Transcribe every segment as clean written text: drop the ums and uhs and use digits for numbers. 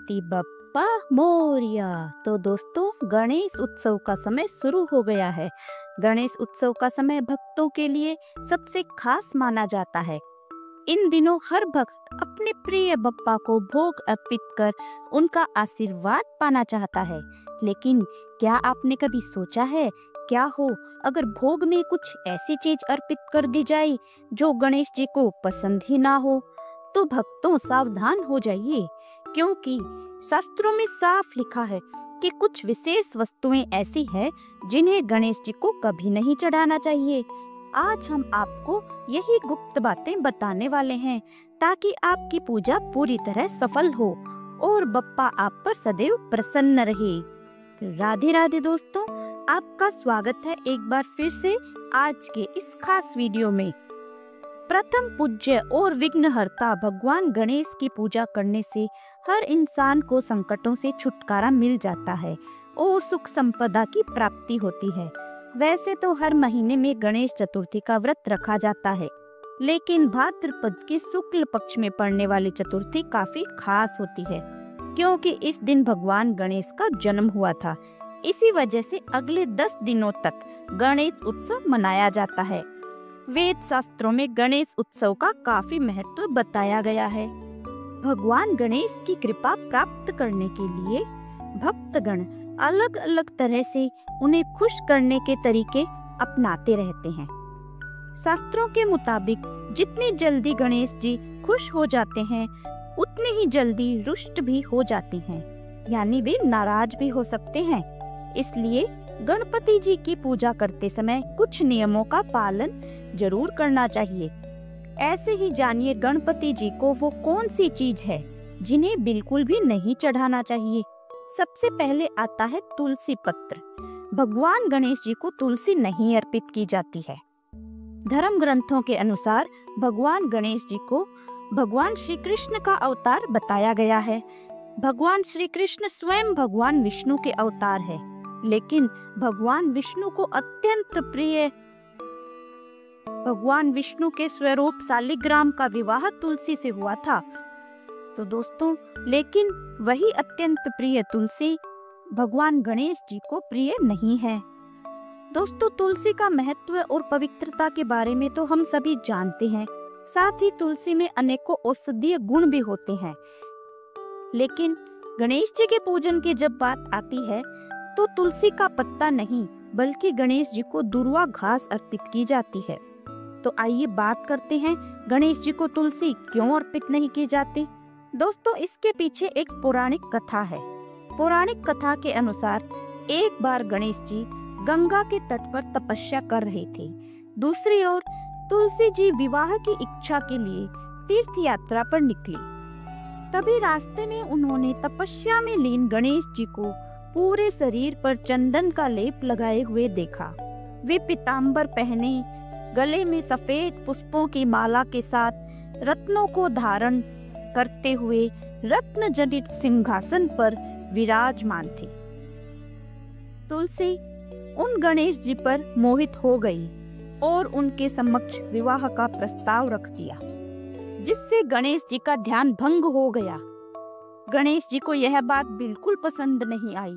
गणपति बप्पा मोरिया। तो दोस्तों, गणेश उत्सव का समय शुरू हो गया है। गणेश उत्सव का समय भक्तों के लिए सबसे खास माना जाता है। इन दिनों हर भक्त अपने प्रिय बप्पा को भोग अर्पित कर उनका आशीर्वाद पाना चाहता है। लेकिन क्या आपने कभी सोचा है, क्या हो अगर भोग में कुछ ऐसी चीज अर्पित कर दी जाए जो गणेश जी को पसंद ही ना हो? तो भक्तों, सावधान हो जाइए, क्योंकि शास्त्रों में साफ लिखा है कि कुछ विशेष वस्तुएं ऐसी हैं जिन्हें गणेश जी को कभी नहीं चढ़ाना चाहिए। आज हम आपको यही गुप्त बातें बताने वाले हैं, ताकि आपकी पूजा पूरी तरह सफल हो और बप्पा आप पर सदैव प्रसन्न रहे। तो राधे राधे दोस्तों, आपका स्वागत है एक बार फिर से आज के इस खास वीडियो में। प्रथम पूज्य और विघ्नहर्ता भगवान गणेश की पूजा करने से हर इंसान को संकटों से छुटकारा मिल जाता है और सुख संपदा की प्राप्ति होती है। वैसे तो हर महीने में गणेश चतुर्थी का व्रत रखा जाता है, लेकिन भाद्रपद के शुक्ल पक्ष में पड़ने वाली चतुर्थी काफी खास होती है, क्योंकि इस दिन भगवान गणेश का जन्म हुआ था। इसी वजह से अगले 10 दिनों तक गणेश उत्सव मनाया जाता है। वेद शास्त्रों में गणेश उत्सव का काफी महत्व बताया गया है। भगवान गणेश की कृपा प्राप्त करने के लिए भक्तगण अलग अलग तरह से उन्हें खुश करने के तरीके अपनाते रहते हैं। शास्त्रों के मुताबिक जितनी जल्दी गणेश जी खुश हो जाते हैं, उतनी ही जल्दी रुष्ट भी हो जाते हैं, यानी वे नाराज भी हो सकते हैं। इसलिए गणपति जी की पूजा करते समय कुछ नियमों का पालन जरूर करना चाहिए। ऐसे ही जानिए गणपति जी को वो कौन सी चीज है जिन्हें बिल्कुल भी नहीं चढ़ाना चाहिए। सबसे पहले आता है तुलसी पत्र। भगवान गणेश जी को तुलसी नहीं अर्पित की जाती है। धर्म ग्रंथों के अनुसार भगवान गणेश जी को भगवान श्री कृष्ण का अवतार बताया गया है। भगवान श्री कृष्ण स्वयं भगवान विष्णु के अवतार है, लेकिन भगवान विष्णु को अत्यंत प्रिय भगवान विष्णु के स्वरूप शालिग्राम का विवाह तुलसी से हुआ था। तो दोस्तों, लेकिन वही अत्यंत प्रिय तुलसी भगवान गणेश जी को प्रिय नहीं है। दोस्तों, तुलसी का महत्व और पवित्रता के बारे में तो हम सभी जानते हैं। साथ ही तुलसी में अनेकों औषधीय गुण भी होते हैं। लेकिन गणेश जी के पूजन की जब बात आती है तो तुलसी का पत्ता नहीं, बल्कि गणेश जी को दुर्वा घास अर्पित की जाती है। तो आइए बात करते हैं गणेश जी को तुलसी क्यों अर्पित नहीं की जाती। दोस्तों, इसके पीछे एक पौराणिक कथा है। पौराणिक कथा के अनुसार एक बार गणेश जी गंगा के तट पर तपस्या कर रहे थे। दूसरी ओर तुलसी जी विवाह की इच्छा के लिए तीर्थ यात्रा पर निकली। तभी रास्ते में उन्होंने तपस्या में लीन गणेश जी को पूरे शरीर पर चंदन का लेप लगाए हुए देखा। वे पीताम्बर पहने, गले में सफेद पुष्पों की माला के साथ रत्नों को धारण करते हुए रत्न जनित सिंहासन पर विराजमान थे। तुलसी उन गणेश जी पर मोहित हो गई और उनके समक्ष विवाह का प्रस्ताव रख दिया, जिससे गणेश जी का ध्यान भंग हो गया। गणेश जी को यह बात बिल्कुल पसंद नहीं आई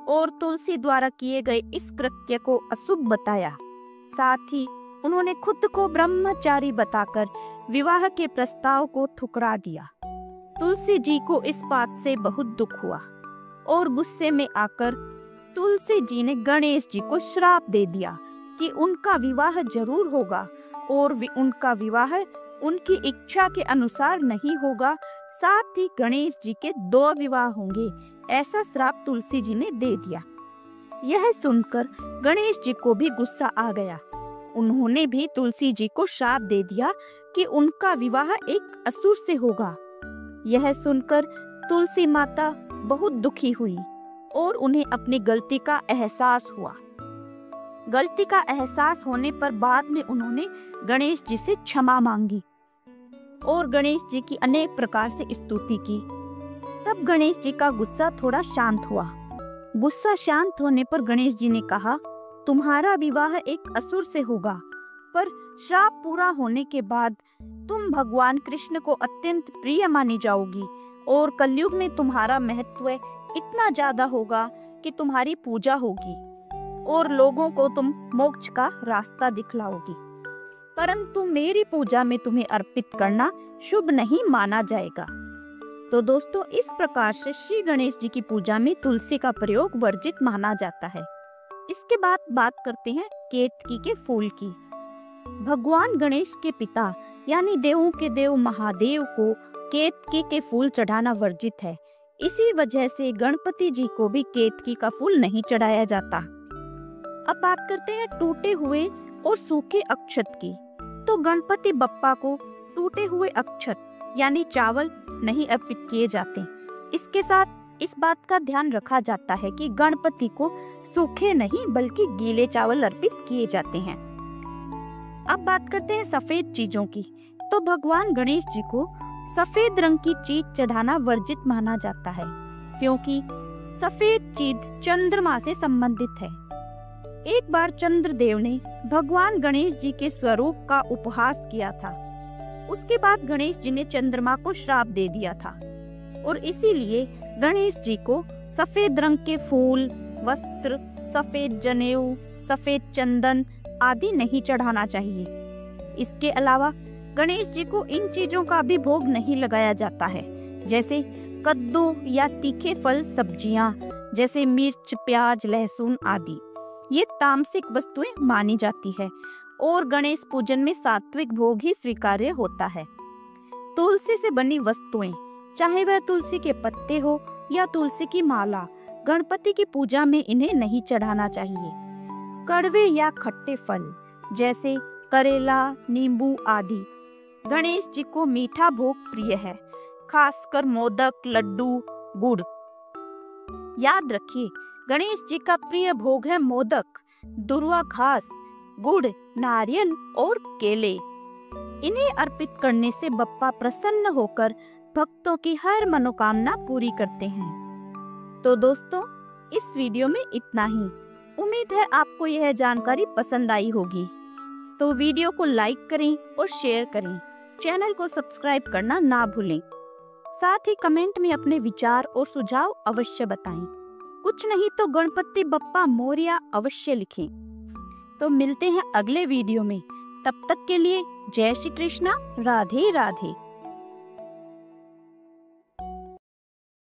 और तुलसी द्वारा किए गए इस कृत्य को अशुभ बताया। साथ ही उन्होंने खुद को ब्रह्मचारी बताकर विवाह के प्रस्ताव को ठुकरा दिया। तुलसी जी को इस बात से बहुत दुख हुआ और गुस्से में आकर तुलसी जी ने गणेश जी को श्राप दे दिया कि उनका विवाह जरूर होगा और उनका विवाह उनकी इच्छा के अनुसार नहीं होगा। साथ ही गणेश जी के 2 विवाह होंगे, ऐसा श्राप तुलसी जी ने दे दिया। यह सुनकर गणेश जी को भी गुस्सा आ गया। उन्होंने भी तुलसी जी को श्राप दे दिया कि उनका विवाह एक असुर से होगा। यह सुनकर तुलसी माता बहुत दुखी हुई और उन्हें अपनी गलती का एहसास हुआ। गलती का एहसास होने पर बाद में उन्होंने गणेश जी से क्षमा मांगी और गणेश जी की अनेक प्रकार से स्तुति की। तब गणेश जी का गुस्सा थोड़ा शांत हुआ। गुस्सा शांत होने पर गणेश जी ने कहा, तुम्हारा विवाह एक असुर से होगा, पर श्राप पूरा होने के बाद तुम भगवान कृष्ण को अत्यंत प्रिय मानी जाओगी और कलयुग में तुम्हारा महत्व इतना ज्यादा होगा कि तुम्हारी पूजा होगी और लोगों को तुम मोक्ष का रास्ता दिखलाओगी, परंतु मेरी पूजा में तुम्हें अर्पित करना शुभ नहीं माना जाएगा। तो दोस्तों, इस प्रकार से श्री गणेश जी की पूजा में तुलसी का प्रयोग वर्जित माना जाता है। इसके बाद बात करते हैं केतकी के फूल की। भगवान गणेश के पिता यानी देवों के देव महादेव को केतकी के फूल चढ़ाना वर्जित है। इसी वजह से गणपति जी को भी केतकी का फूल नहीं चढ़ाया जाता। अब बात करते हैं टूटे हुए और सूखे अक्षत की। तो गणपति बप्पा को टूटे हुए अक्षत यानी चावल नहीं अर्पित किए जाते। इसके साथ इस बात का ध्यान रखा जाता है कि गणपति को सूखे नहीं बल्कि गीले चावल अर्पित किए जाते हैं। अब बात करते हैं सफेद चीजों की। तो भगवान गणेश जी को सफेद रंग की चीज चढ़ाना वर्जित माना जाता है, क्योंकि सफेद चीज चंद्रमा से संबंधित है। एक बार चंद्रदेव ने भगवान गणेश जी के स्वरूप का उपहास किया था। उसके बाद गणेश जी ने चंद्रमा को श्राप दे दिया था और इसीलिए गणेश जी को सफेद रंग के फूल, वस्त्र, सफेद जनेऊ, सफेद चंदन आदि नहीं चढ़ाना चाहिए। इसके अलावा गणेश जी को इन चीजों का भी भोग नहीं लगाया जाता है, जैसे कद्दू या तीखे फल सब्जियां जैसे मिर्च, प्याज, लहसुन आदि। ये तामसिक वस्तुएं मानी जाती है और गणेश पूजन में सात्विक भोग ही स्वीकार्य होता है। तुलसी से बनी वस्तुएं, चाहे वह तुलसी के पत्ते हो या तुलसी की माला, गणपति की पूजा में इन्हें नहीं चढ़ाना चाहिए। कड़वे या खट्टे फल जैसे करेला, नींबू आदि गणेश जी को मीठा भोग प्रिय है, खासकर मोदक, लड्डू, गुड़। याद रखिए, गणेश जी का प्रिय भोग है मोदक, दुर्वा घास, गुड़, नारियल और केले। इन्हें अर्पित करने से बप्पा प्रसन्न होकर भक्तों की हर मनोकामना पूरी करते हैं। तो दोस्तों, इस वीडियो में इतना ही। उम्मीद है आपको यह जानकारी पसंद आई होगी। तो वीडियो को लाइक करें और शेयर करें। चैनल को सब्सक्राइब करना ना भूलें। साथ ही कमेंट में अपने विचार और सुझाव अवश्य बताएं। कुछ नहीं तो गणपति बप्पा मोरया अवश्य लिखें। तो मिलते हैं अगले वीडियो में। तब तक के लिए जय श्री कृष्णा, राधे राधे।